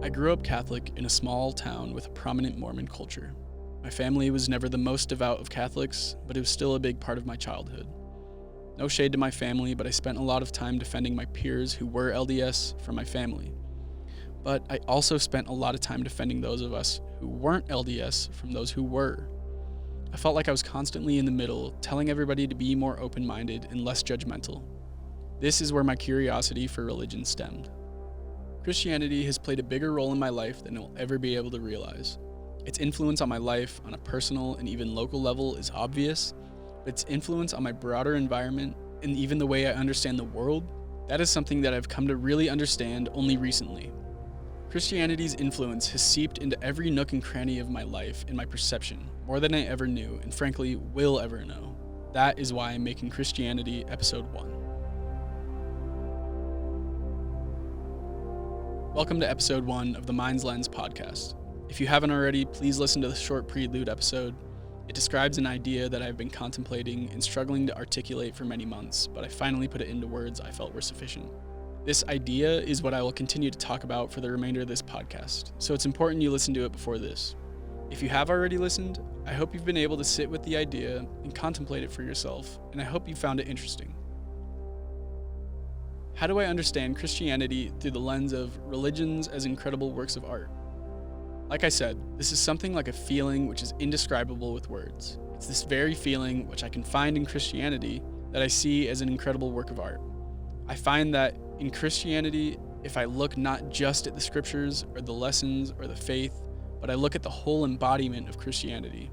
I grew up Catholic in a small town with a prominent Mormon culture. My family was never the most devout of Catholics, but it was still a big part of my childhood. No shade to my family, but I spent a lot of time defending my peers who were LDS from my family. But I also spent a lot of time defending those of us who weren't LDS from those who were. I felt like I was constantly in the middle, telling everybody to be more open-minded and less judgmental. This is where my curiosity for religion stemmed. Christianity has played a bigger role in my life than I'll ever be able to realize. Its influence on my life on a personal and even local level is obvious, but its influence on my broader environment and even the way I understand the world, that is something that I've come to really understand only recently. Christianity's influence has seeped into every nook and cranny of my life and my perception, more than I ever knew, and frankly, will ever know. That is why I'm making Christianity Episode 1. Welcome to Episode 1 of the Mind's Lens podcast. If you haven't already, please listen to the short prelude episode. It describes an idea that I've been contemplating and struggling to articulate for many months, but I finally put it into words I felt were sufficient. This idea is what I will continue to talk about for the remainder of this podcast, so it's important you listen to it before this. If you have already listened, I hope you've been able to sit with the idea and contemplate it for yourself, and I hope you found it interesting. How do I understand Christianity through the lens of religions as incredible works of art? Like I said, this is something like a feeling which is indescribable with words. It's this very feeling which I can find in Christianity that I see as an incredible work of art. I find that in Christianity, if I look not just at the scriptures or the lessons or the faith, but I look at the whole embodiment of Christianity,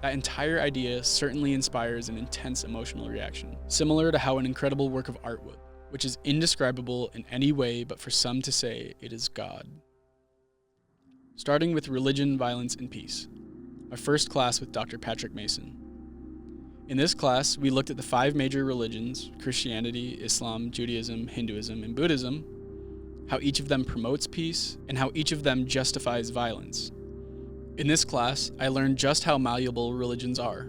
that entire idea certainly inspires an intense emotional reaction, similar to how an incredible work of art would, which is indescribable in any way but for some to say it is God. Starting with Religion, Violence, and Peace, my first class with Dr. Patrick Mason. In this class, we looked at the 5 major religions, Christianity, Islam, Judaism, Hinduism, and Buddhism, how each of them promotes peace, and how each of them justifies violence. In this class, I learned just how malleable religions are.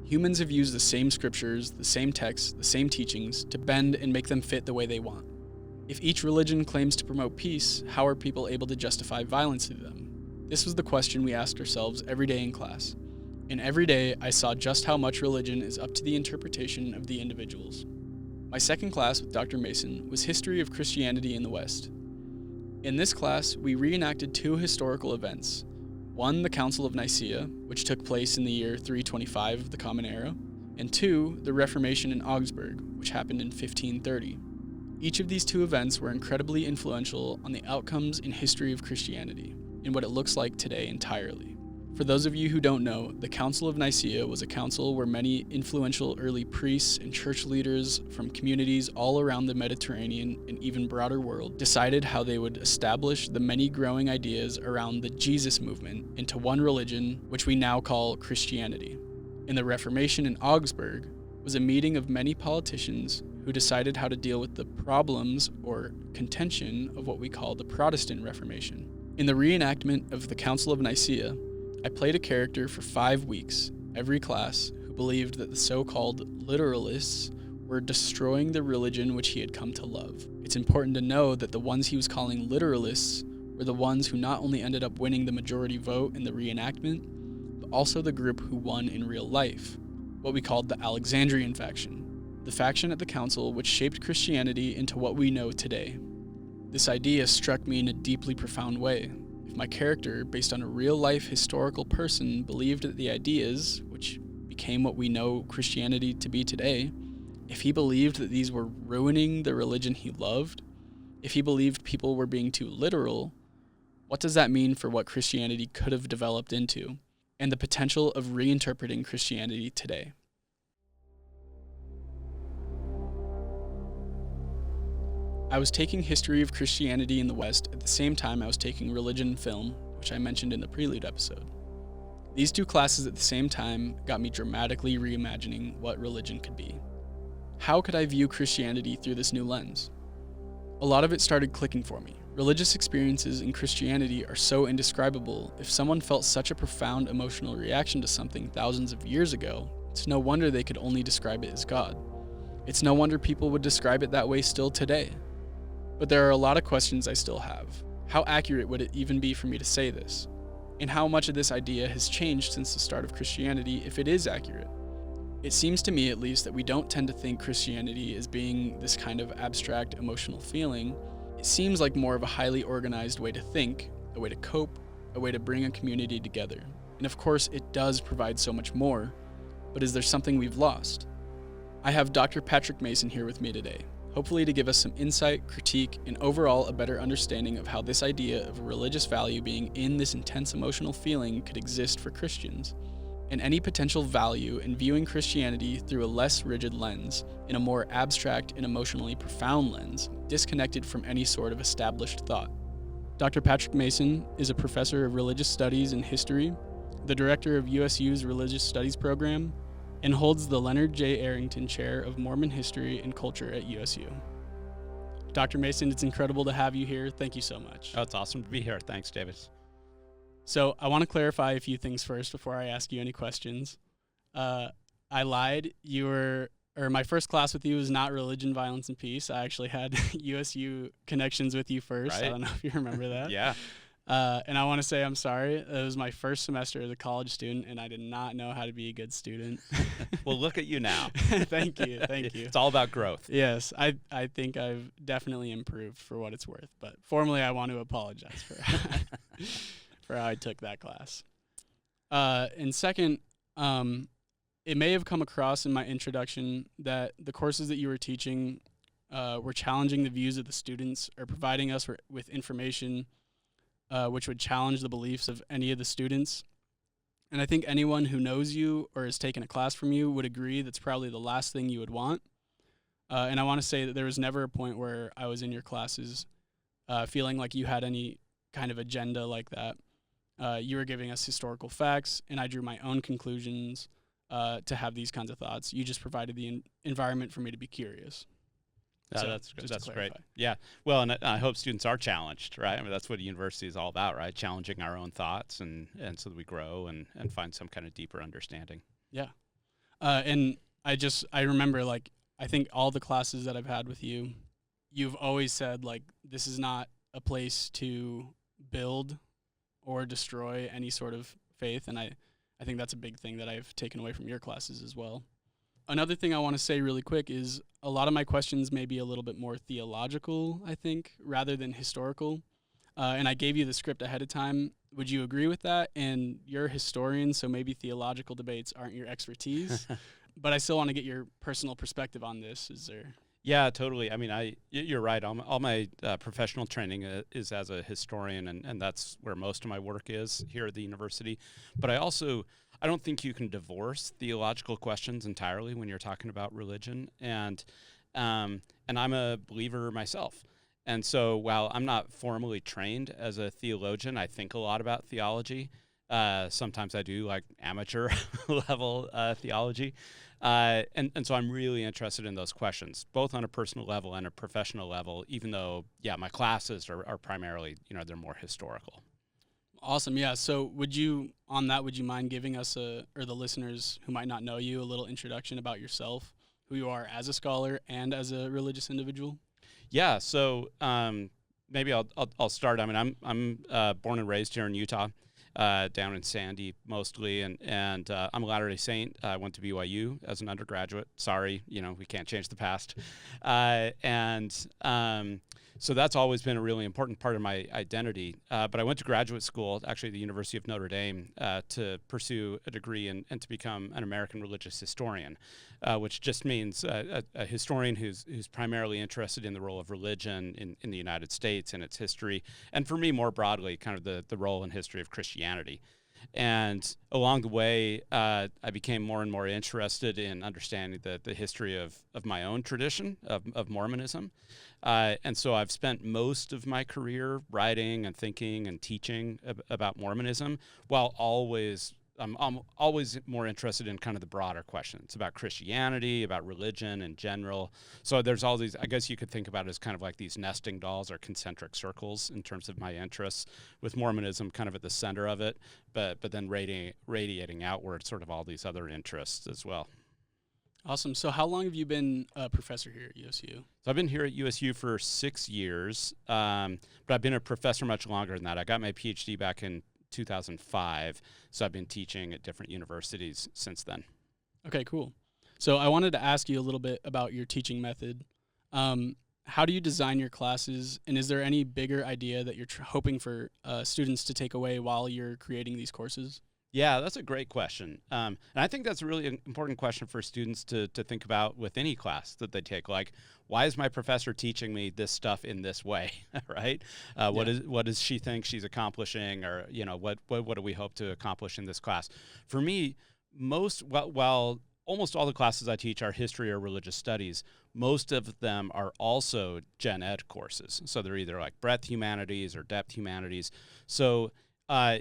Humans have used the same scriptures, the same texts, the same teachings to bend and make them fit the way they want. If each religion claims to promote peace, how are people able to justify violence through them? This was the question we asked ourselves every day in class. And every day, I saw just how much religion is up to the interpretation of the individuals. My second class with Dr. Mason was History of Christianity in the West. In this class, we reenacted 2 historical events. One, the Council of Nicaea, which took place in the year 325 of the Common Era, and 2, the Reformation in Augsburg, which happened in 1530. Each of these 2 events were incredibly influential on the outcomes in history of Christianity, and what it looks like today entirely. For those of you who don't know, the Council of Nicaea was a council where many influential early priests and church leaders from communities all around the Mediterranean and even broader world decided how they would establish the many growing ideas around the Jesus movement into one religion, which we now call Christianity. And the Reformation in Augsburg was a meeting of many politicians who decided how to deal with the problems or contention of what we call the Protestant Reformation. In the reenactment of the Council of Nicaea, I played a character for 5 weeks, every class, who believed that the so-called literalists were destroying the religion which he had come to love. It's important to know that the ones he was calling literalists were the ones who not only ended up winning the majority vote in the reenactment, but also the group who won in real life, what we called the Alexandrian faction, the faction at the council which shaped Christianity into what we know today. This idea struck me in a deeply profound way. If my character, based on a real-life historical person, believed that the ideas, which became what we know Christianity to be today, if he believed that these were ruining the religion he loved, if he believed people were being too literal, what does that mean for what Christianity could have developed into, and the potential of reinterpreting Christianity today? I was taking History of Christianity in the West at the same time I was taking Religion and Film, which I mentioned in the prelude episode. These 2 classes at the same time got me dramatically reimagining what religion could be. How could I view Christianity through this new lens? A lot of it started clicking for me. Religious experiences in Christianity are so indescribable. If someone felt such a profound emotional reaction to something thousands of years ago, it's no wonder they could only describe it as God. It's no wonder people would describe it that way still today. But there are a lot of questions I still have. How accurate would it even be for me to say this? And how much of this idea has changed since the start of Christianity if it is accurate? It seems to me, at least, that we don't tend to think Christianity as being this kind of abstract emotional feeling. It seems like more of a highly organized way to think, a way to cope, a way to bring a community together. And of course, it does provide so much more, but is there something we've lost? I have Dr. Patrick Mason here with me today, hopefully to give us some insight, critique, and overall a better understanding of how this idea of a religious value being in this intense emotional feeling could exist for Christians, and any potential value in viewing Christianity through a less rigid lens, in a more abstract and emotionally profound lens, disconnected from any sort of established thought. Dr. Patrick Mason is a professor of religious studies and history, the director of USU's Religious Studies program, and holds the Leonard J. Arrington Chair of Mormon History and Culture at USU. Dr. Mason, it's incredible to have you here. Thank you so much. Oh, it's awesome to be here. Thanks, David. So I want to clarify a few things first before I ask you any questions. I lied. My first class with you was not Religion, Violence, and Peace. I actually had USU connections with you first. Right. I don't know if you remember that. Yeah. And I want to say I'm sorry. It was my first semester as a college student, and I did not know how to be a good student. Well, look at you now. Thank you. It's all about growth. Yes, I think I've definitely improved for what it's worth. But formally, I want to apologize for for how I took that class. And second, it may have come across in my introduction that the courses that you were teaching were challenging the views of the students or providing us with information which would challenge the beliefs of any of the students. And I think anyone who knows you or has taken a class from you would agree that's probably the last thing you would want. And I want to say that there was never a point where I was in your classes feeling like you had any kind of agenda like that. You were giving us historical facts, and I drew my own conclusions to have these kinds of thoughts. You just provided the environment for me to be curious. So That's good. That's great. clarify. Yeah. Well, and I hope students are challenged, right? I mean, that's what a university is all about, right? Challenging our own thoughts and so that we grow and find some kind of deeper understanding. Yeah. And I remember, like, I think all the classes that I've had with you, you've always said, like, this is not a place to build or destroy any sort of faith. And I think that's a big thing that I've taken away from your classes as well. Another thing I want to say really quick is a lot of my questions may be a little bit more theological, I think, rather than historical. And I gave you the script ahead of time. Would you agree with that? And you're a historian, so maybe theological debates aren't your expertise. But I still want to get your personal perspective on this. Is there? Yeah, totally. I mean, you're right. All my professional training is as a historian, and that's where most of my work is here at the university. But I don't think you can divorce theological questions entirely when you're talking about religion. And I'm a believer myself. And so while I'm not formally trained as a theologian, I think a lot about theology. Sometimes I do like amateur level theology. And so I'm really interested in those questions, both on a personal level and a professional level, even though, my classes are primarily, they're more historical. Awesome. Yeah. So would you mind giving us or the listeners who might not know you, a little introduction about yourself, who you are as a scholar and as a religious individual? Yeah. So maybe I'll start. I mean, I'm born and raised here in Utah. Down in Sandy mostly, and I'm a Latter-day Saint. I went to BYU as an undergraduate. Sorry, we can't change the past. So that's always been a really important part of my identity. But I went to graduate school, actually at the University of Notre Dame, to pursue a degree and to become an American religious historian, which just means a historian who's primarily interested in the role of religion in the United States and its history, and for me more broadly, kind of the role and history of Christianity. And along the way, I became more and more interested in understanding the history of my own tradition of Mormonism. And so I've spent most of my career writing and thinking and teaching about Mormonism, while I'm always more interested in kind of the broader questions about Christianity, about religion in general. So there's all these, I guess you could think about it as kind of like these nesting dolls or concentric circles in terms of my interests, with Mormonism kind of at the center of it, but then radiating outward sort of all these other interests as well. Awesome. So how long have you been a professor here at USU? So I've been here at USU for 6 years, but I've been a professor much longer than that. I got my PhD back in 2005, so I've been teaching at different universities since then. Okay, cool. So I wanted to ask you a little bit about your teaching method. How do you design your classes, and is there any bigger idea that you're hoping for students to take away while you're creating these courses? Yeah, that's a great question. And I think that's a really important question for students to think about with any class that they take. Like, why is my professor teaching me this stuff in this way, right? What does she think she's accomplishing, or, what do we hope to accomplish in this class? For me, while almost all the classes I teach are history or religious studies, most of them are also gen ed courses. So they're either like breadth humanities or depth humanities. So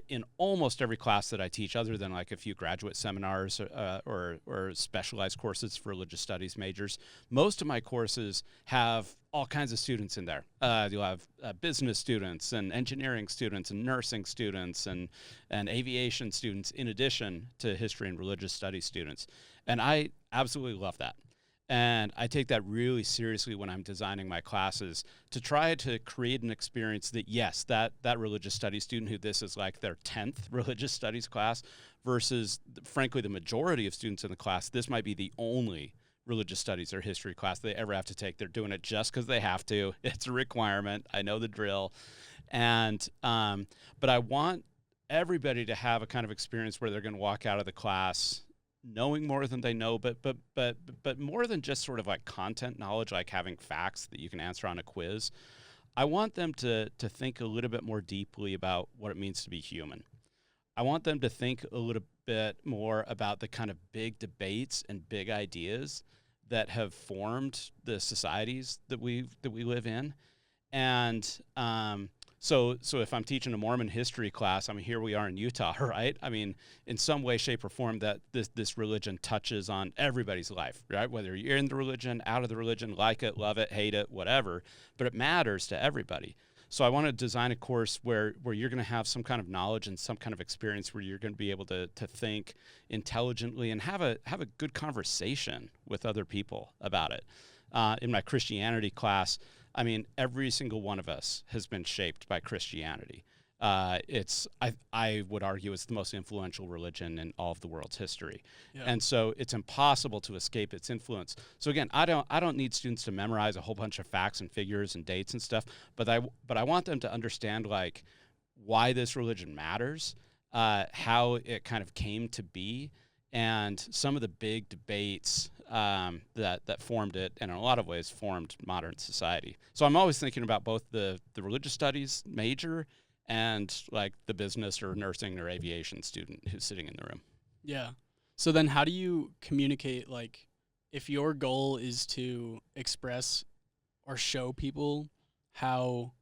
in almost every class that I teach, other than like a few graduate seminars or specialized courses for religious studies majors, most of my courses have all kinds of students in there. You'll have business students and engineering students and nursing students and aviation students, in addition to history and religious studies students. And I absolutely love that. And I take that really seriously when I'm designing my classes, to try to create an experience that, yes, that religious studies student who this is like their 10th religious studies class versus, frankly, the majority of students in the class, this might be the only religious studies or history class they ever have to take. They're doing it just because they have to. It's a requirement. I know the drill. And but I want everybody to have a kind of experience where they're going to walk out of the class knowing more than they know, but more than just sort of like content knowledge, like having facts that you can answer on a quiz. I want them to think a little bit more deeply about what it means to be human. I want them to think a little bit more about the kind of big debates and big ideas that have formed the societies that we live in. And so if I'm teaching a Mormon history class, I mean, here we are in Utah, right? I mean, in some way, shape, or form, that this religion touches on everybody's life, right? Whether you're in the religion, out of the religion, like it, love it, hate it, whatever, but it matters to everybody. So I want to design a course where you're going to have some kind of knowledge and some kind of experience where you're going to be able to think intelligently and have a good conversation with other people about it. In my Christianity class, I mean, every single one of us has been shaped by Christianity. I would argue it's the most influential religion in all of the world's history. Yeah. And so it's impossible to escape its influence. So again, I don't need students to memorize a whole bunch of facts and figures and dates and stuff, but I want them to understand like why this religion matters, how it kind of came to be, and some of the big debates that formed it, and in a lot of ways formed modern society. So I'm always thinking about both the religious studies major and like the business or nursing or aviation student who's sitting in the room. Yeah. So then how do you communicate, like, if your goal is to express or show people how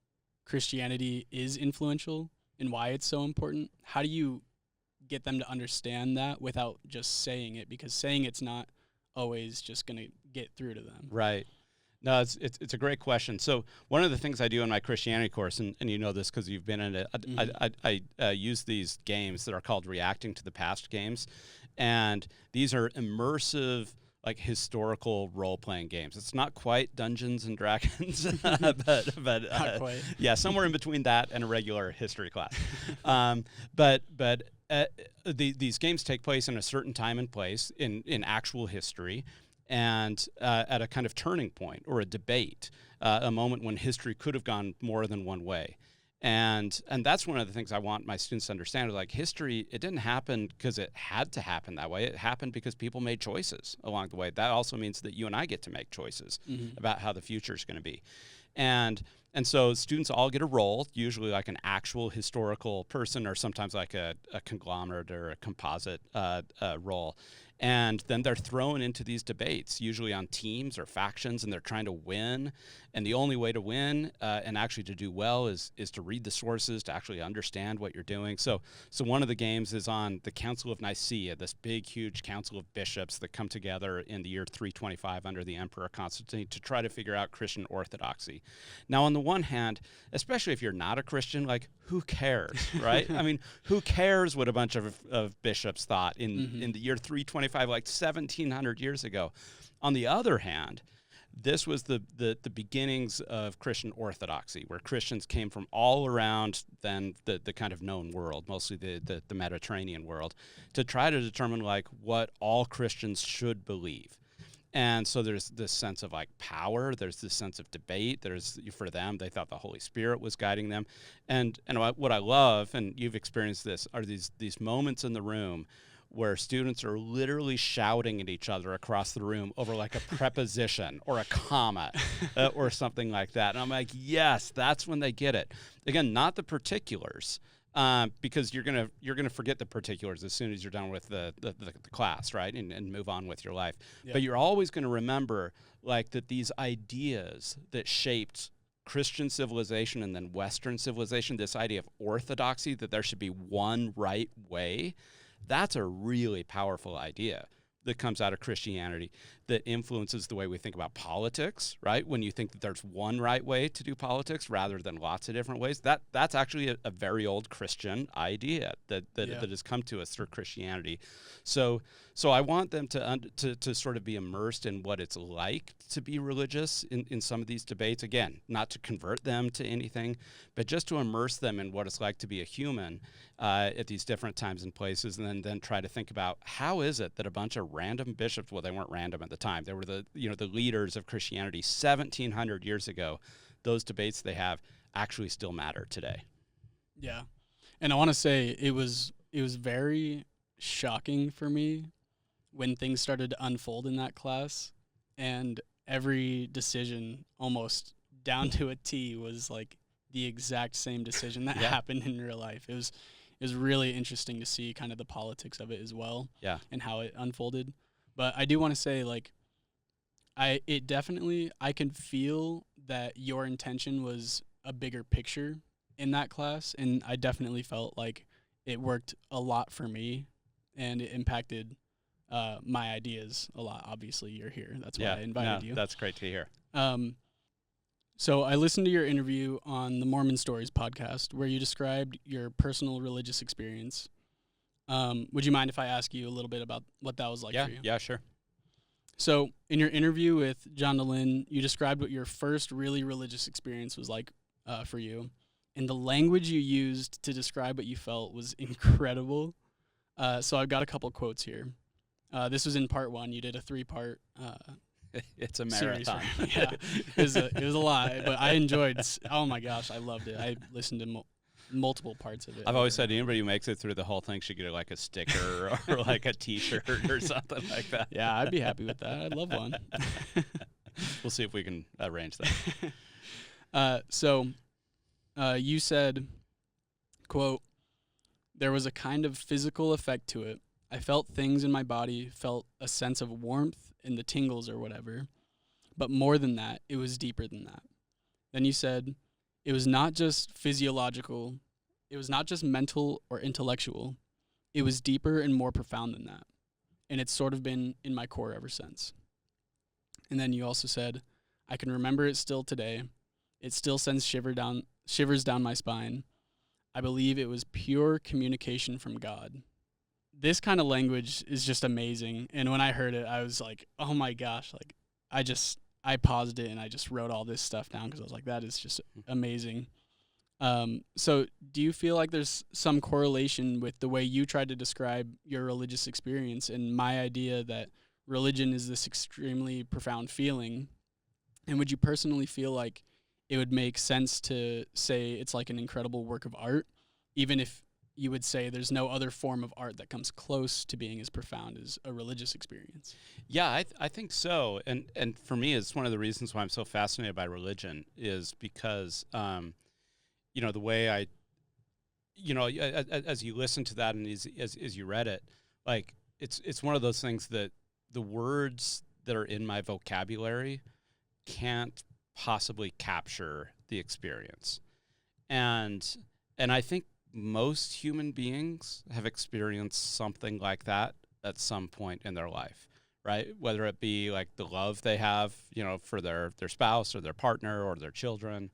Christianity is influential and why it's so important, how do you get them to understand that without just saying it? Because saying it's not always just going to get through to them. Right. No, it's a great question. So one of the things I do in my Christianity course, and you know this because you've been in it, I use these games that are called Reacting to the Past games. And these are immersive, like historical role-playing games. It's not quite Dungeons and Dragons, but not quite. Yeah, somewhere in between that and a regular history class. These games take place in a certain time and place in actual history, and at a kind of turning point or a debate, a moment when history could have gone more than one way. And that's one of the things I want my students to understand. Like, history, it didn't happen because it had to happen that way. It happened because people made choices along the way. That also means that you and I get to make choices about how the future is going to be. And so students all get a role, usually like an actual historical person, or sometimes like a conglomerate or a composite role. And then they're thrown into these debates, usually on teams or factions, and they're trying to win. And the only way to win and actually to do well is to read the sources, to actually understand what you're doing. So one of the games is on the Council of Nicaea, this big, huge council of bishops that come together in the year 325 under the Emperor Constantine to try to figure out Christian orthodoxy. Now, on the one hand, especially if you're not a Christian, like, who cares, right? I mean, who cares what a bunch of bishops thought in the year 325? 25, like 1,700 years ago. On the other hand, this was the beginnings of Christian orthodoxy, where Christians came from all around then the kind of known world, mostly the Mediterranean world, to try to determine like what all Christians should believe. And so there's this sense of like power, there's this sense of debate, there's, for them, they thought the Holy Spirit was guiding them. And what I love, and you've experienced this, are these moments in the room where students are literally shouting at each other across the room over like a preposition or a comma or something like that. And I'm like, yes, that's when they get it. Again, not the particulars, because you're gonna forget the particulars as soon as you're done with the class, right, and move on with your life. Yeah. But you're always going to remember like that these ideas that shaped Christian civilization and then Western civilization, this idea of orthodoxy, that there should be one right way. That's a really powerful idea that comes out of Christianity that influences the way we think about politics, right? When you think that there's one right way to do politics rather than lots of different ways, that's actually a very old Christian idea that has come to us through Christianity. So I want them to sort of be immersed in what it's like to be religious in some of these debates. Again, not to convert them to anything, but just to immerse them in what it's like to be a human at these different times and places, and then try to think about how is it that a bunch of random bishops, well, they weren't random at the time, they were the leaders of Christianity 1,700 years ago, those debates they have actually still matter today. Yeah. And I want to say it was very shocking for me when things started to unfold in that class, and every decision almost down to a T was like the exact same decision that happened in real life. It was really interesting to see kind of the politics of it as well, and how it unfolded. But I do want to say, like, I can feel that your intention was a bigger picture in that class, and I definitely felt like it worked a lot for me, and it impacted my ideas a lot. Obviously, you're here. That's why I invited you. That's great to hear. So I listened to your interview on the Mormon Stories podcast where you described your personal religious experience. Would you mind if I ask you a little bit about what that was like for you? Yeah, sure. So in your interview with John Dehlin, you described what your first really religious experience was like for you. And the language you used to describe what you felt was incredible. So I've got a couple quotes here. This was in part 1. You did a 3-part it's a marathon. Yeah, it was a lot, but I enjoyed. Oh my gosh, I loved it. I listened to multiple parts of it. I've always said anybody who makes it through the whole thing should get like a sticker or like a T-shirt or something like that. Yeah, I'd be happy with that. I'd love one. We'll see if we can arrange that. So you said, quote, "There was a kind of physical effect to it. I felt things in my body, felt a sense of warmth in the tingles or whatever. But more than that, it was deeper than that." Then you said, "It was not just physiological, it was not just mental or intellectual. It was deeper and more profound than that. And it's sort of been in my core ever since." And then you also said, "I can remember it still today. It still sends shivers down my spine. I believe it was pure communication from God." This kind of language is just amazing. And when I heard it, I was like, oh my gosh, like I paused it and I just wrote all this stuff down because I was like, that is just amazing. So do you feel like there's some correlation with the way you tried to describe your religious experience and my idea that religion is this extremely profound feeling? And would you personally feel like it would make sense to say it's like an incredible work of art, even if you would say there's no other form of art that comes close to being as profound as a religious experience? Yeah, I think so. And for me, it's one of the reasons why I'm so fascinated by religion is because, the way as you listen to that and as you read it, like it's one of those things that the words that are in my vocabulary can't possibly capture the experience. And I think most human beings have experienced something like that at some point in their life, right? Whether it be like the love they have, for their spouse or their partner or their children.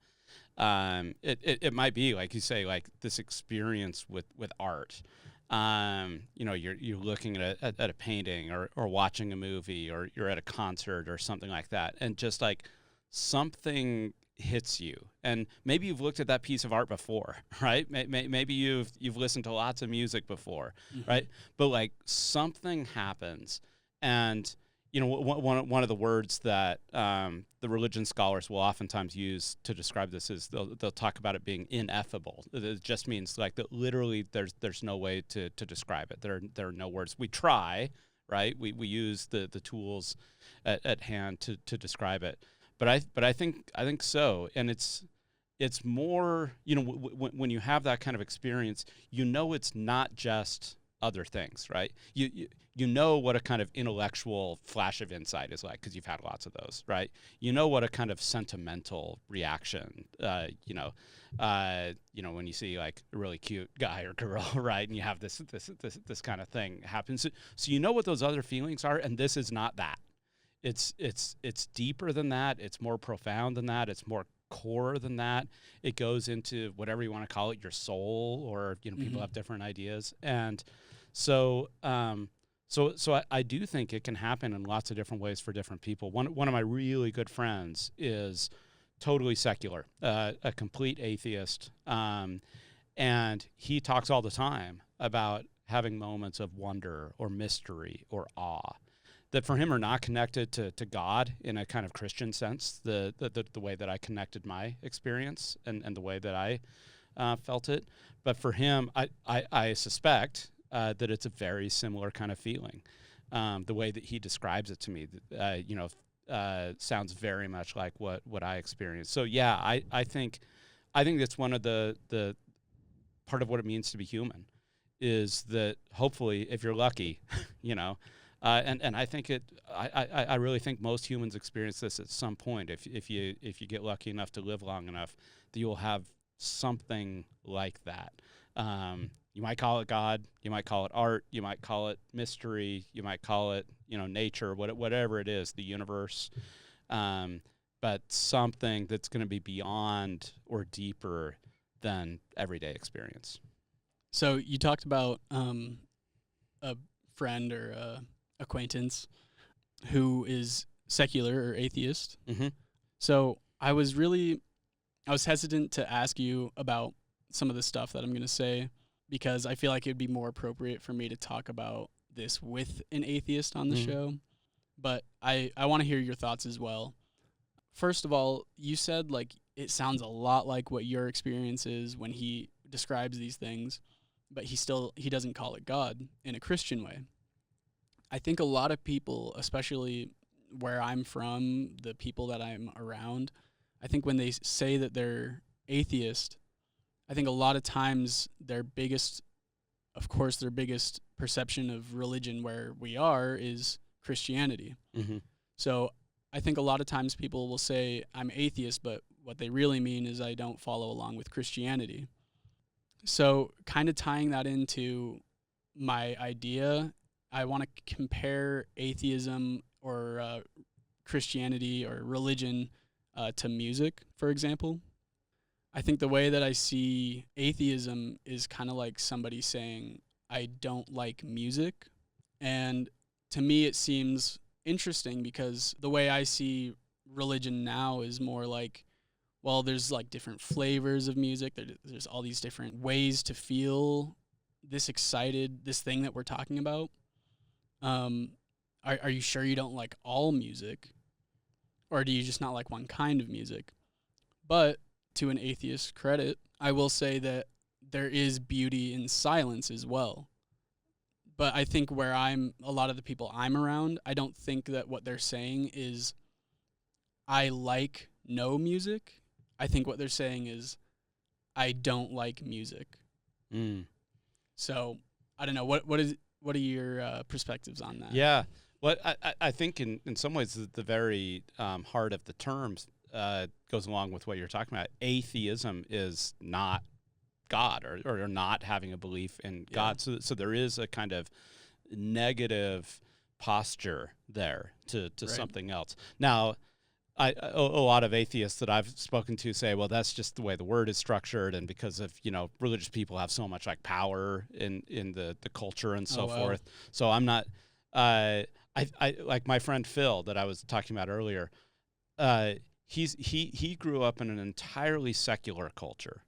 It might be, like you say, like this experience with art. You're looking at a painting or watching a movie, or you're at a concert or something like that, and just like something hits you, and maybe you've looked at that piece of art before, right? Maybe you've listened to lots of music before, right? But like something happens, and one of the words that the religion scholars will oftentimes use to describe this is they'll talk about it being ineffable. It just means like that literally there's no way to describe it. There are no words. We try, right? We use the tools at hand to describe it. But I think so, and it's more, when you have that kind of experience, it's not just other things, right? You know what a kind of intellectual flash of insight is like, because you've had lots of those, right? You know what a kind of sentimental reaction, when you see like a really cute guy or girl, right? And you have this kind of thing happens. So you know what those other feelings are, and this is not that. It's deeper than that. It's more profound than that. It's more core than that. It goes into whatever you want to call it, your soul, or people have different ideas. And so I do think it can happen in lots of different ways for different people. One of my really good friends is totally secular, a complete atheist, and he talks all the time about having moments of wonder or mystery or awe that for him are not connected to God in a kind of Christian sense, the way that I connected my experience and the way that I felt it. But for him, I suspect that it's a very similar kind of feeling. The way that he describes it to me, sounds very much like what I experienced. So yeah, I think that's one of the part of what it means to be human, is that hopefully, if you're lucky, and I think I really think most humans experience this at some point. If you get lucky enough to live long enough, that you'll have something like that. You might call it God, you might call it art, you might call it mystery, you might call it nature, whatever it is, the universe, but something that's going to be beyond or deeper than everyday experience. So you talked about a friend or acquaintance who is secular or atheist. Mm-hmm. So I was hesitant to ask you about some of the stuff that I'm going to say, because I feel like it would be more appropriate for me to talk about this with an atheist on the show. But I want to hear your thoughts as well. First of all, you said like it sounds a lot like what your experience is when he describes these things, but he doesn't call it God in a Christian way. I think a lot of people, especially where I'm from, the people that I'm around, I think when they say that they're atheist, I think a lot of times their biggest perception of religion where we are is Christianity. Mm-hmm. So I think a lot of times people will say, I'm atheist, but what they really mean is I don't follow along with Christianity. So kind of tying that into my idea, I want to compare atheism or Christianity or religion to music, for example. I think the way that I see atheism is kind of like somebody saying, I don't like music. And to me, it seems interesting because the way I see religion now is more like, well, there's like different flavors of music. There's all these different ways to feel this excited, this thing that we're talking about. Are you sure you don't like all music? Or do you just not like one kind of music? But to an atheist's credit, I will say that there is beauty in silence as well. But I think a lot of the people I'm around, I don't think that what they're saying is, I like no music. I think what they're saying is, I don't like music. So I don't know. What are your perspectives on that? Yeah. Well, I think in some ways the very heart of the terms goes along with what you're talking about. Atheism is not God or not having a belief in God. So there is a kind of negative posture there to right. something else. Now, a lot of atheists that I've spoken to say, well, that's just the way the word is structured, and because of religious people have so much like power in the culture and so forth. So I'm not. I like my friend Phil that I was talking about earlier. He grew up in an entirely secular culture,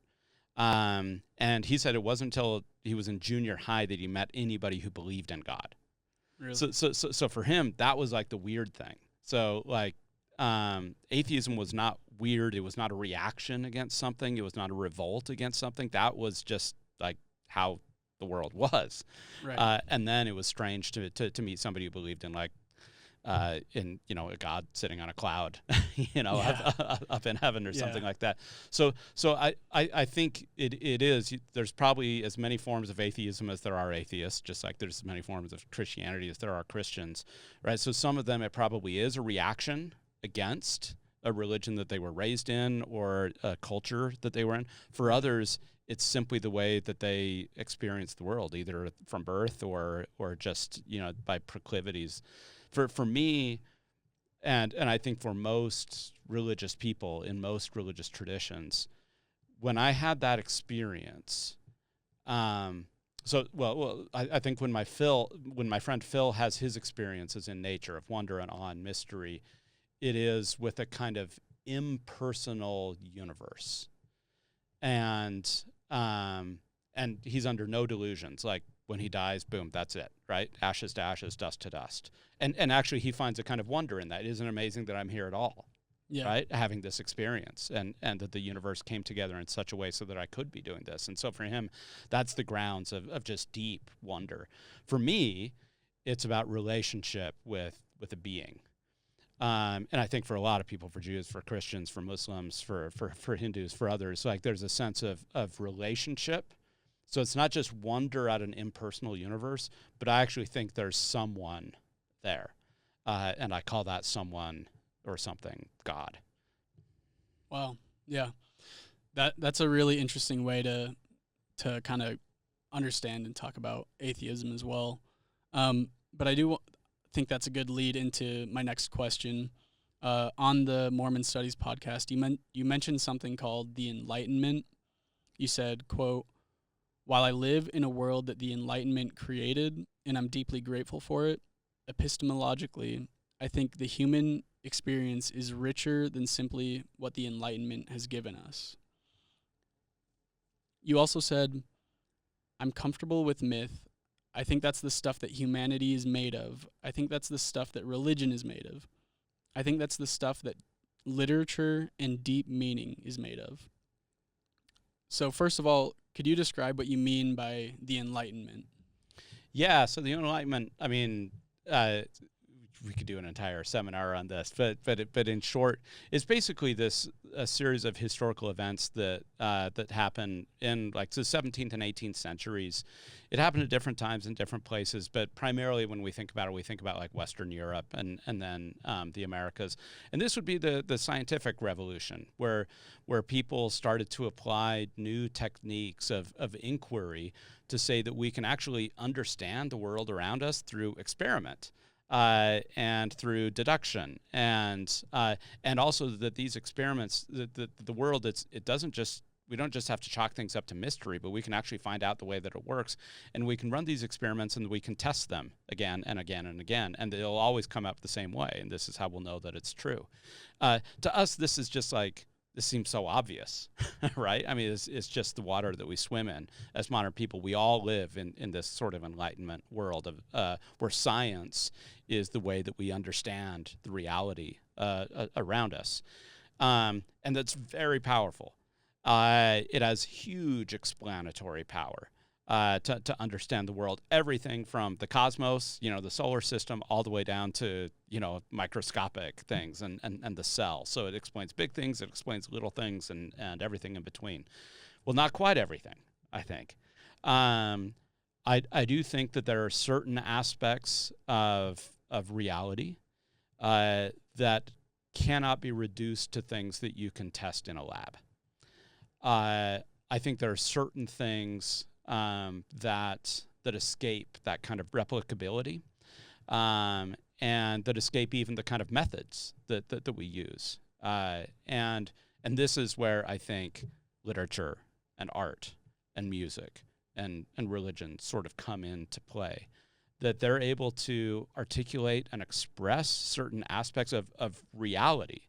and he said it wasn't until he was in junior high that he met anybody who believed in God. Really? So for him, that was like the weird thing. So like. Atheism was not weird. It was not a reaction against something. It was not a revolt against something. That was just like how the world was. Right. And then it was strange to meet somebody who believed in like in a God sitting on a cloud, up in heaven or something like that. So I think it is. There's probably as many forms of atheism as there are atheists, just like there's as many forms of Christianity as there are Christians, right? So some of them it probably is a reaction against a religion that they were raised in or a culture that they were in. For others, it's simply the way that they experience the world, either from birth or just by proclivities. For me, and I think for most religious people in most religious traditions, when I had that experience, I think when my friend Phil has his experiences in nature of wonder and awe and mystery, it is with a kind of impersonal universe, and he's under no delusions. Like when he dies, boom, that's it, right? Ashes to ashes, dust to dust. And actually, he finds a kind of wonder in that. Isn't it amazing that I'm here at all? Yeah. Right, having this experience, and that the universe came together in such a way so that I could be doing this. And so for him, that's the grounds of just deep wonder. For me, it's about relationship with a being. And I think for a lot of people, for Jews, for Christians, for Muslims, for Hindus, for others, like there's a sense of relationship. So it's not just wonder at an impersonal universe, but I actually think there's someone there. And I call that someone or something God. Wow. Yeah. That's a really interesting way to kind of understand and talk about atheism as well. But I do think that's a good lead into my next question. On the Mormon Studies podcast, you mentioned something called the Enlightenment. You said, quote, "While I live in a world that the Enlightenment created, and I'm deeply grateful for it, epistemologically, I think the human experience is richer than simply what the Enlightenment has given us." You also said, "I'm comfortable with myth. I think that's the stuff that humanity is made of. I think that's the stuff that religion is made of. I think that's the stuff that literature and deep meaning is made of." So first of all, could you describe what you mean by the Enlightenment? Yeah, so the Enlightenment, I mean, we could do an entire seminar on this, but in short, it's basically a series of historical events that happen in like the 17th and 18th centuries. It happened at different times in different places, but primarily when we think about it, we think about like Western Europe and then the Americas. And this would be the scientific revolution, where people started to apply new techniques of inquiry to say that we can actually understand the world around us through experiment. And through deduction, and also that these experiments, the world, we don't just have to chalk things up to mystery, but we can actually find out the way that it works, and we can run these experiments and we can test them again and again and again, and they'll always come up the same way, and this is how we'll know that it's true. To us, this is just like, this seems so obvious, right? I mean, it's just the water that we swim in. As modern people, we all live in this sort of Enlightenment world of where science is the way that we understand the reality around us. And that's very powerful. It has huge explanatory power to understand the world. Everything from the cosmos, the solar system, all the way down to, microscopic things and the cell. So it explains big things, it explains little things, and everything in between. Well, not quite everything, I think. I do think that there are certain aspects of reality that cannot be reduced to things that you can test in a lab. I think there are certain things that escape that kind of replicability, and that escape even the kind of methods that we use. And this is where I think literature and art and music and religion sort of come into play, that they're able to articulate and express certain aspects of reality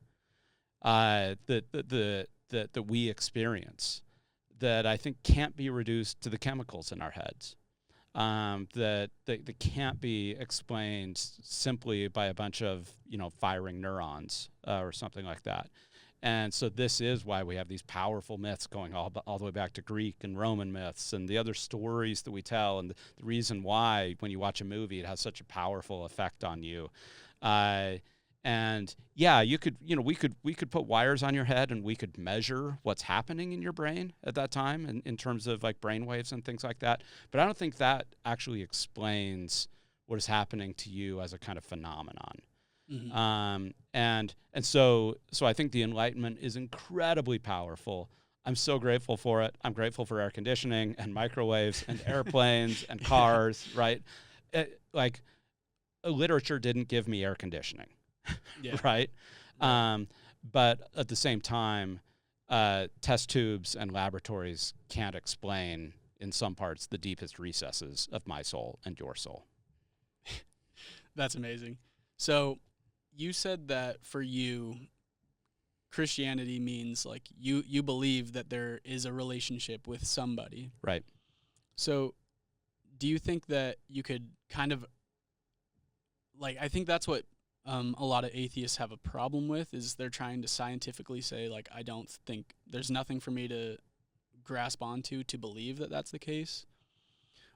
that we experience, that I think can't be reduced to the chemicals in our heads, that can't be explained simply by a bunch of firing neurons or something like that. And so this is why we have these powerful myths going all the way back to Greek and Roman myths and the other stories that we tell, and the reason why when you watch a movie it has such a powerful effect on you. And yeah, we could put wires on your head and we could measure what's happening in your brain at that time in terms of like brain waves and things like that. But I don't think that actually explains what is happening to you as a kind of phenomenon. Mm-hmm. And so I think the Enlightenment is incredibly powerful. I'm so grateful for it. I'm grateful for air conditioning and microwaves and airplanes and cars, right? Like literature didn't give me air conditioning, right? But at the same time, test tubes and laboratories can't explain in some parts the deepest recesses of my soul and your soul. That's amazing. So you said that for you, Christianity means like you believe that there is a relationship with somebody. Right. So do you think that you could kind of, like, I think that's what a lot of atheists have a problem with, is they're trying to scientifically say, like, I don't think there's nothing for me to grasp onto to believe that that's the case.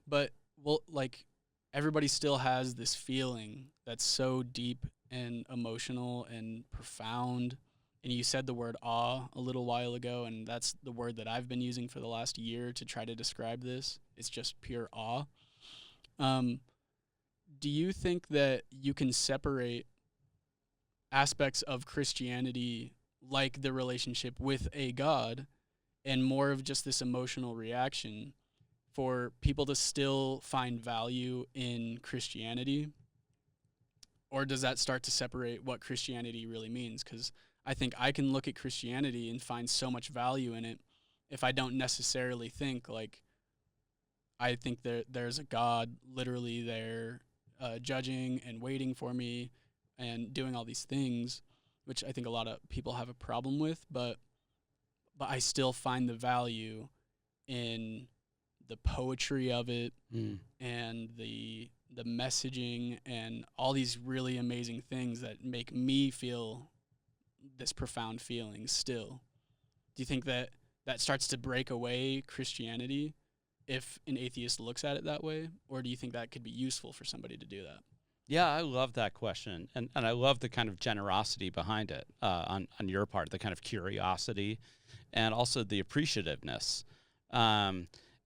But, well, like, everybody still has this feeling that's so deep and emotional and profound. And you said the word awe a little while ago, and that's the word that I've been using for the last year to try to describe this. It's just pure awe. Do you think that you can separate aspects of Christianity, like the relationship with a God, and more of just this emotional reaction, for people to still find value in Christianity? Or does that start to separate what Christianity really means? Because I think I can look at Christianity and find so much value in it if I don't necessarily think, like, I think there's a God literally there judging and waiting for me and doing all these things, which I think a lot of people have a problem with, but I still find the value in the poetry of it and the messaging and all these really amazing things that make me feel this profound feeling still. Do you think that starts to break away Christianity if an atheist looks at it that way? Or do you think that could be useful for somebody to do that? Yeah, I love that question. And I love the kind of generosity behind it on your part, the kind of curiosity and also the appreciativeness.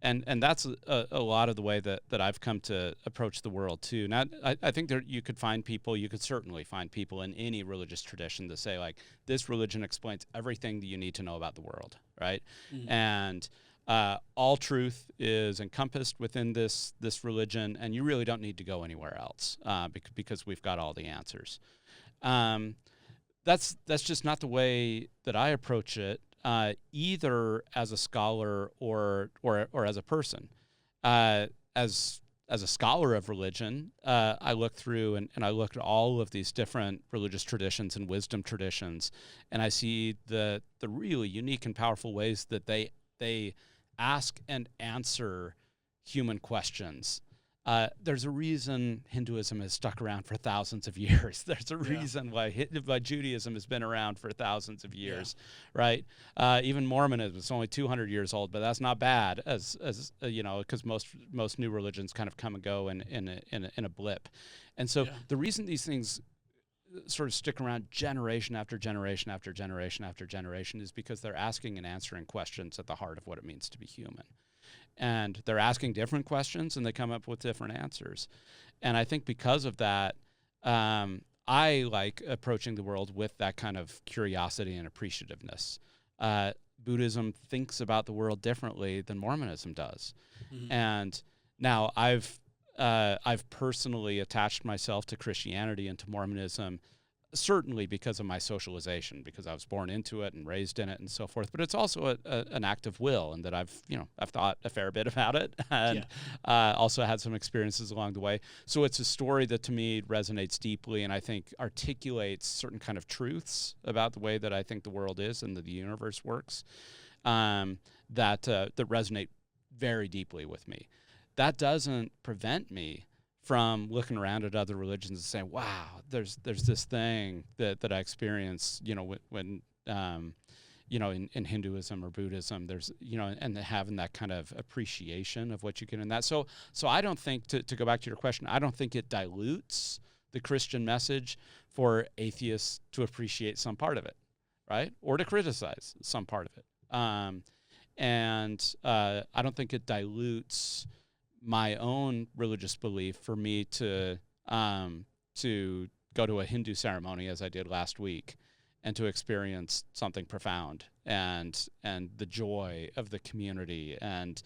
And that's a lot of the way that I've come to approach the world too. Now, I think you could certainly find people in any religious tradition that say, like, this religion explains everything that you need to know about the world, right? Mm-hmm. And all truth is encompassed within this religion, and you really don't need to go anywhere else because we've got all the answers. That's just not the way that I approach it. Either as a scholar or as a person. As a scholar of religion, I look through and I look at all of these different religious traditions and wisdom traditions, and I see the really unique and powerful ways that they ask and answer human questions. There's a reason Hinduism has stuck around for thousands of years. There's a reason why Judaism has been around for thousands of years, right? Even Mormonism is only 200 years old, but that's not bad, as because most new religions kind of come and go in a blip. And so the reason these things sort of stick around generation after generation after generation after generation is because they're asking and answering questions at the heart of what it means to be human. And they're asking different questions, and they come up with different answers. And I think because of that, I like approaching the world with that kind of curiosity and appreciativeness. Buddhism thinks about the world differently than Mormonism does. Mm-hmm. And now I've I've personally attached myself to Christianity and to Mormonism, certainly because of my socialization, because I was born into it and raised in it and so forth. But it's also an act of will, and that I've thought a fair bit about it, and also had some experiences along the way. So it's a story that to me resonates deeply, and I think articulates certain kind of truths about the way that I think the world is and that the universe works, that resonate very deeply with me. That doesn't prevent me from looking around at other religions and saying, "Wow, there's this thing that I experience," when in Hinduism or Buddhism, there's and having that kind of appreciation of what you get in that. So I don't think, to go back to your question, I don't think it dilutes the Christian message for atheists to appreciate some part of it, right, or to criticize some part of it. And I don't think it dilutes my own religious belief for me to go to a Hindu ceremony, as I did last week, and to experience something profound and the joy of the community, and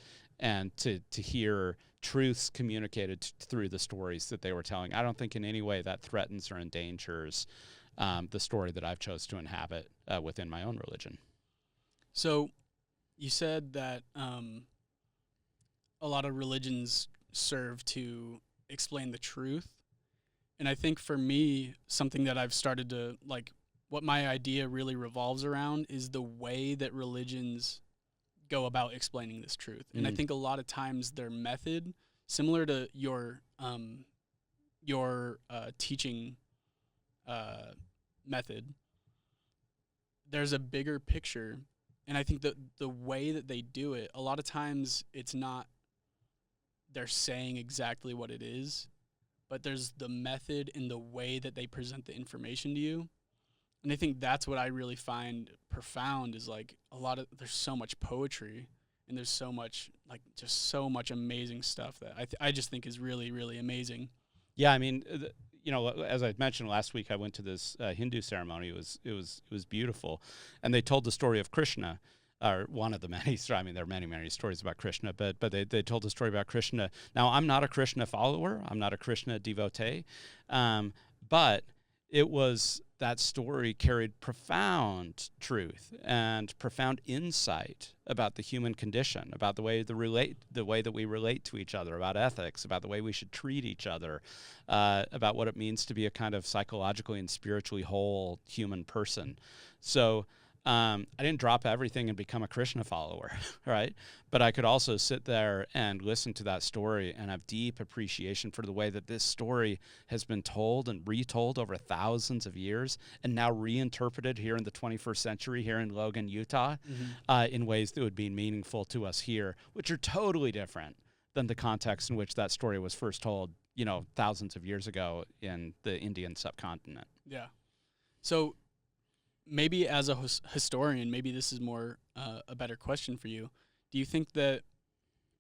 to hear truths communicated through the stories that they were telling. I don't think in any way that threatens or endangers the story that I've chose to inhabit within my own religion. So you said that a lot of religions serve to explain the truth. And I think for me, something that I've started to, like, what my idea really revolves around is the way that religions go about explaining this truth. And I think a lot of times their method, similar to your teaching method, there's a bigger picture. And I think that the way that they do it, a lot of times it's not they're saying exactly what it is, but there's the method and the way that they present the information to you. And I think that's what I really find profound, is like there's so much poetry, and there's so much, like, just so much amazing stuff that I just think is really, really amazing. Yeah, I mean, as I mentioned last week, I went to this Hindu ceremony. It was beautiful, and they told the story of Krishna, or one of the many. I mean, there are many, many stories about Krishna, but they told the story about Krishna. Now, I'm not a Krishna follower. I'm not a Krishna devotee, but it was, that story carried profound truth and profound insight about the human condition, about the way that we relate to each other, about ethics, about the way we should treat each other, about what it means to be a kind of psychologically and spiritually whole human person. So I didn't drop everything and become a Krishna follower, right? But I could also sit there and listen to that story and have deep appreciation for the way that this story has been told and retold over thousands of years, and now reinterpreted here in the 21st century, here in Logan, Utah, in ways that would be meaningful to us here, which are totally different than the context in which that story was first told, thousands of years ago in the Indian subcontinent. Yeah. So maybe as a historian, maybe this is more a better question for you. Do you think that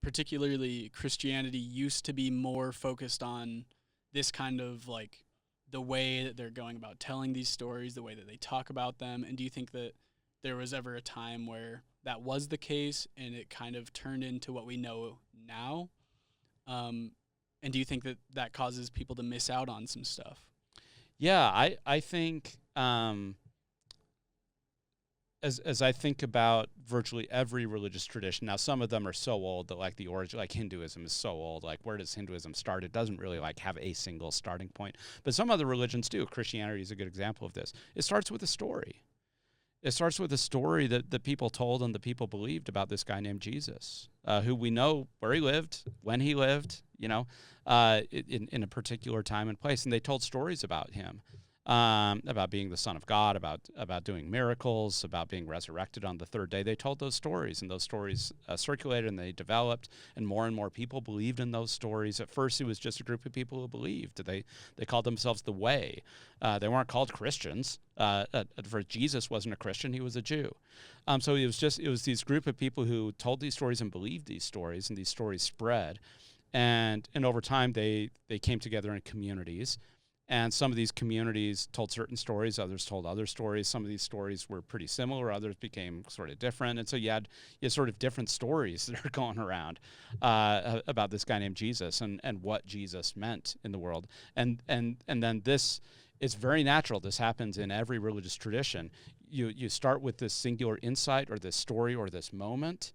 particularly Christianity used to be more focused on this kind of, like, the way that they're going about telling these stories, the way that they talk about them? And do you think that there was ever a time where that was the case and it kind of turned into what we know now? And do you think that that causes people to miss out on some stuff? Yeah, I think... As I think about virtually every religious tradition, now some of them are so old that, like, the origin, like Hinduism is so old, like, where does Hinduism start? It doesn't really, like, have a single starting point. But some other religions do. Christianity is a good example of this. It starts with a story. It starts with a story that the people told and the people believed about this guy named Jesus, who we know where he lived, when he lived, in a particular time and place. And they told stories about him. About being the Son of God, about doing miracles, about being resurrected on the third day. They told those stories, and those stories circulated, and they developed, and more people believed in those stories. At first, it was just a group of people who believed. They called themselves the Way. They weren't called Christians. For Jesus wasn't a Christian; he was a Jew. So it was these group of people who told these stories and believed these stories, and these stories spread, and over time they came together in communities. And some of these communities told certain stories, others told other stories. Some of these stories were pretty similar, others became sort of different. And so you had sort of different stories that are going around about this guy named Jesus and what Jesus meant in the world. And then this is very natural. This happens in every religious tradition. You start with this singular insight or this story or this moment,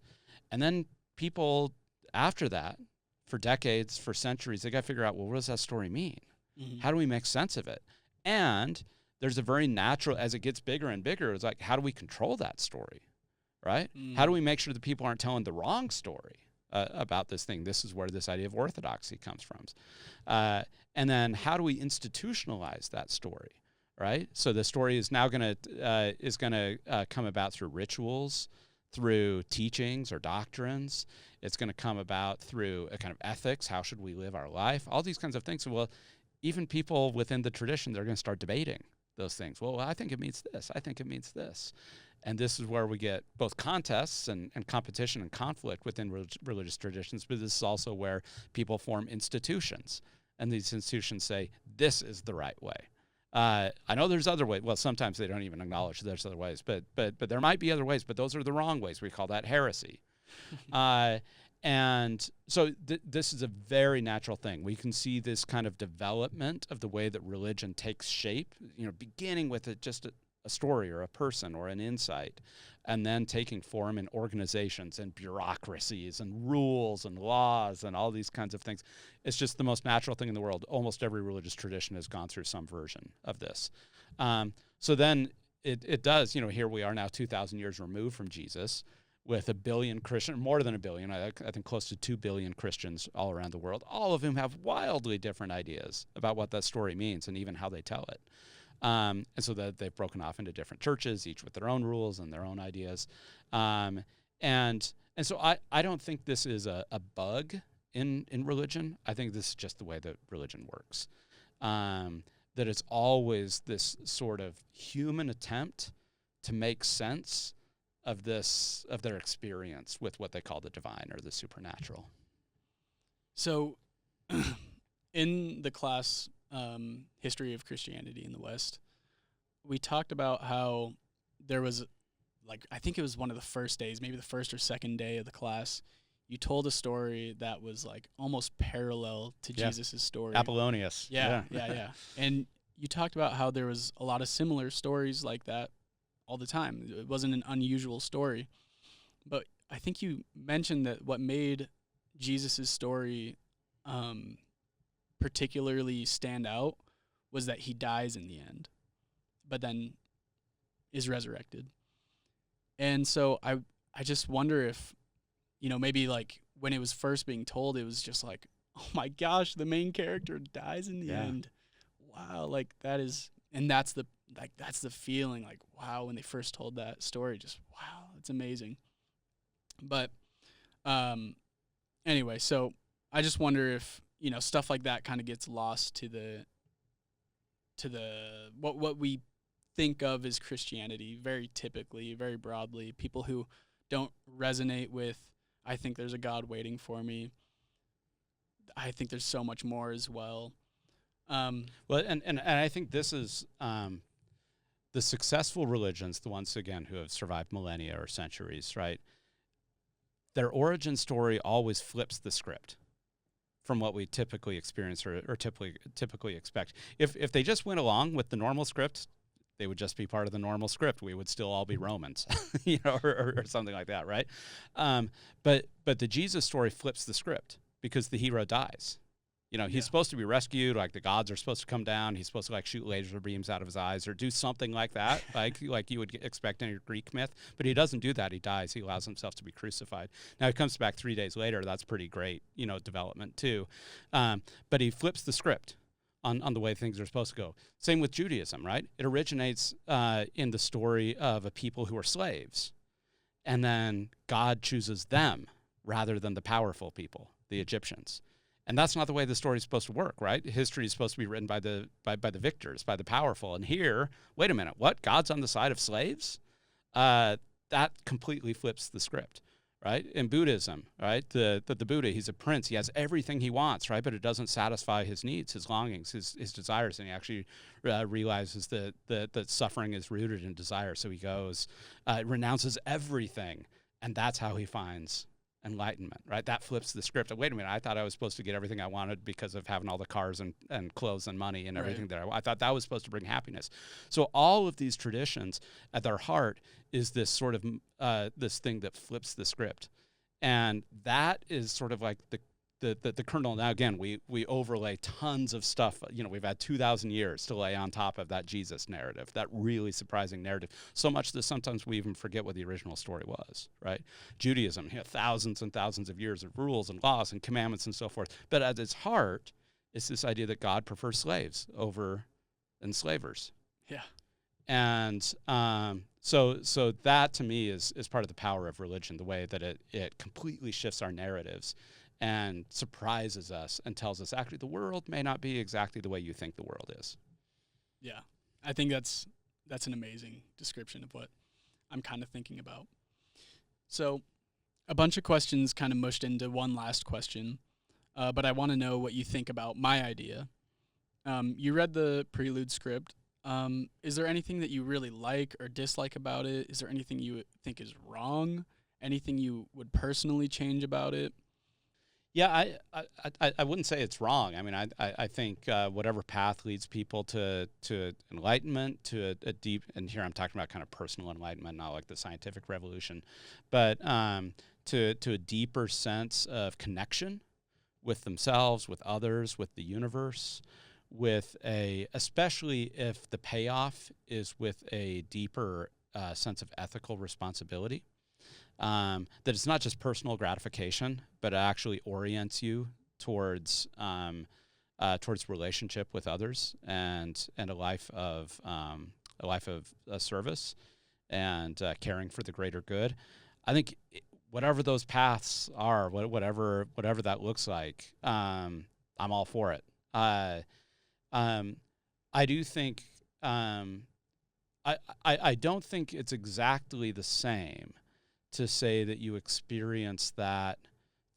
and then people after that, for decades, for centuries, they got to figure out, well, what does that story mean? Mm-hmm. How do we make sense of it? And there's a very natural, as it gets bigger and bigger, it's like, how do we control that story, right? Mm. How do we make sure that people aren't telling the wrong story about this thing? This is where this idea of orthodoxy comes from. And then how do we institutionalize that story, right? So the story is now going to come about through rituals, through teachings or doctrines. It's going to come about through a kind of ethics. How should we live our life? All these kinds of things. Well, even people within the tradition, they're going to start debating those things. Well, I think it means this. I think it means this. And this is where we get both contests and competition and conflict within religious traditions, but this is also where people form institutions. And these institutions say, this is the right way. I know there's other ways. Well, sometimes they don't even acknowledge there's other ways, but there might be other ways, but those are the wrong ways. We call that heresy. And so this is a very natural thing. We can see this kind of development of the way that religion takes shape, beginning with just a story or a person or an insight, and then taking form in organizations and bureaucracies and rules and laws and all these kinds of things. It's just the most natural thing in the world. Almost every religious tradition has gone through some version of this. So then it does, here we are now 2,000 years removed from Jesus, with 1 billion Christians, more than 1 billion, I think close to 2 billion Christians all around the world, all of whom have wildly different ideas about what that story means and even how they tell it. And so that they've broken off into different churches, each with their own rules and their own ideas. And so I don't think this is a bug in religion. I think this is just the way that religion works. That it's always this sort of human attempt to make sense of their experience with what they call the divine or the supernatural. So in the class History of Christianity in the West, we talked about how there was, I think it was one of the first days, maybe the first or second day of the class, you told a story that was almost parallel to Jesus' story. Apollonius. Yeah. And you talked about how there was a lot of similar stories like that all the time. It wasn't an unusual story. But I think you mentioned that what made Jesus' story particularly stand out was that he dies in the end, but then is resurrected. And so I just wonder if, maybe when it was first being told, it was just oh my gosh, the main character dies in the end. Wow, that is, and that's the feeling, wow, when they first told that story, just wow, it's amazing. But anyway, so I just wonder if stuff like that kind of gets lost to the what we think of as Christianity, very typically, very broadly. People who don't resonate with, I think there's a God waiting for me, I think there's so much more as well. Well, and I think this is the successful religions, the ones, again, who have survived millennia or centuries, right? Their origin story always flips the script from what we typically experience or typically expect. If they just went along with the normal script, they would just be part of the normal script. We would still all be Romans, or something like that, right? But the Jesus story flips the script because the hero dies. He's supposed to be rescued, the gods are supposed to come down. He's supposed to shoot laser beams out of his eyes or do something like that, like you would expect in a Greek myth. But he doesn't do that. He dies. He allows himself to be crucified. Now he comes back 3 days later. That's pretty great, development too. But he flips the script on the way things are supposed to go. Same with Judaism, right? It originates in the story of a people who are slaves. And then God chooses them rather than the powerful people, the Egyptians. And that's not the way the story is supposed to work, right? History is supposed to be written by the victors, by the powerful. And here, wait a minute, what? God's on the side of slaves? That completely flips the script, right? In Buddhism, right? The Buddha, he's a prince. He has everything he wants, right? But it doesn't satisfy his needs, his longings, his desires. And he actually realizes that suffering is rooted in desire. So he goes, renounces everything. And that's how he finds enlightenment, right? That flips the script. Wait a minute, I thought I was supposed to get everything I wanted because of having all the cars and clothes and money and everything there. I thought that was supposed to bring happiness. So all of these traditions at their heart is this sort of this thing that flips the script. And that is sort of like the kernel. Now, again, we overlay tons of stuff. We've had 2,000 years to lay on top of that Jesus narrative, that really surprising narrative, so much that sometimes we even forget what the original story was, right? Judaism, thousands and thousands of years of rules and laws and commandments and so forth. But at its heart, it's this idea that God prefers slaves over enslavers. Yeah. And so that to me is part of the power of religion, the way that it completely shifts our narratives and surprises us and tells us actually the world may not be exactly the way you think the world is. Yeah, I think that's an amazing description of what I'm kind of thinking about. So a bunch of questions kind of mushed into one last question, but I want to know what you think about my idea. You read the prelude script. Is there anything that you really like or dislike about it? Is there anything you think is wrong? Anything you would personally change about it? Yeah, I wouldn't say it's wrong. I mean, I think whatever path leads people to enlightenment, to a deep, and here I'm talking about kind of personal enlightenment, not like the scientific revolution, but to a deeper sense of connection with themselves, with others, with the universe, especially if the payoff is with a deeper sense of ethical responsibility. That it's not just personal gratification, but it actually orients you towards relationship with others and a life of service and caring for the greater good. I think whatever those paths are, whatever that looks like, I'm all for it. I do think I don't think it's exactly the same to say that you experience that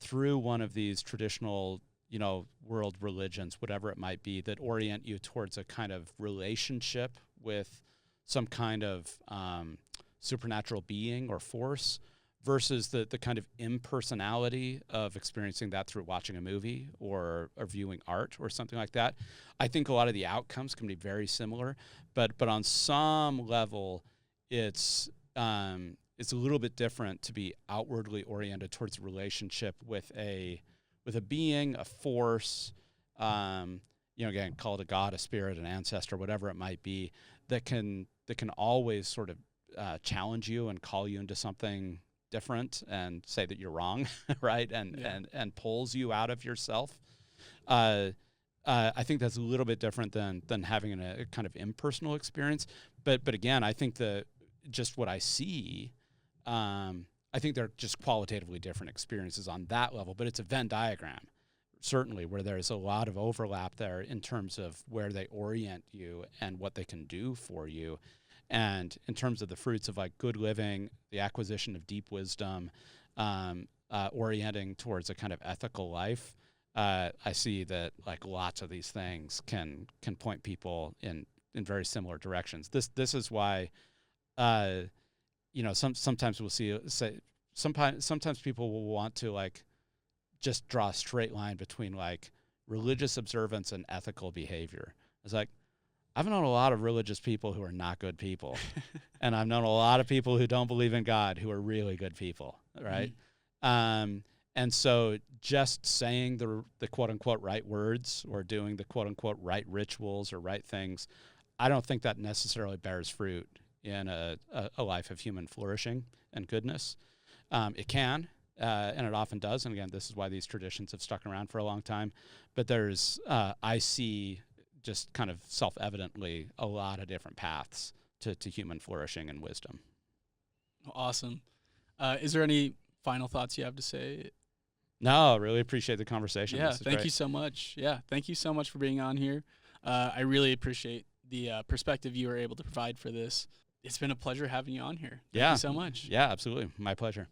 through one of these traditional, world religions, whatever it might be, that orient you towards a kind of relationship with some kind of supernatural being or force, versus the kind of impersonality of experiencing that through watching a movie or viewing art or something like that. I think a lot of the outcomes can be very similar, but on some level, it's a little bit different to be outwardly oriented towards a relationship with a being, a force, again, call it a god, a spirit, an ancestor, whatever it might be, that can always sort of challenge you and call you into something different and say that you're wrong, right? And pulls you out of yourself. I think that's a little bit different than having a kind of impersonal experience. But again, I think just what I see, I think they're just qualitatively different experiences on that level, but it's a Venn diagram, certainly, where there's a lot of overlap there in terms of where they orient you and what they can do for you. And in terms of the fruits of like good living, the acquisition of deep wisdom, orienting towards a kind of ethical life, I see that like lots of these things can point people in very similar directions. This is why, sometimes we'll sometimes people will want to like just draw a straight line between like religious observance and ethical behavior. It's like, I've known a lot of religious people who are not good people, and I've known a lot of people who don't believe in God who are really good people, right? Mm-hmm. And so just saying the quote-unquote right words or doing the quote-unquote right rituals or right things, I don't think that necessarily bears fruit in a life of human flourishing and goodness. It can, and it often does, and again, this is why these traditions have stuck around for a long time. But there's, I see just kind of self-evidently a lot of different paths to human flourishing and wisdom. Awesome. Is there any final thoughts you have to say? No, really appreciate the conversation. Yeah, thank you so much. Yeah, thank you so much for being on here. I really appreciate the perspective you were able to provide for this. It's been a pleasure having you on here. Thank you so much. Yeah, absolutely. My pleasure.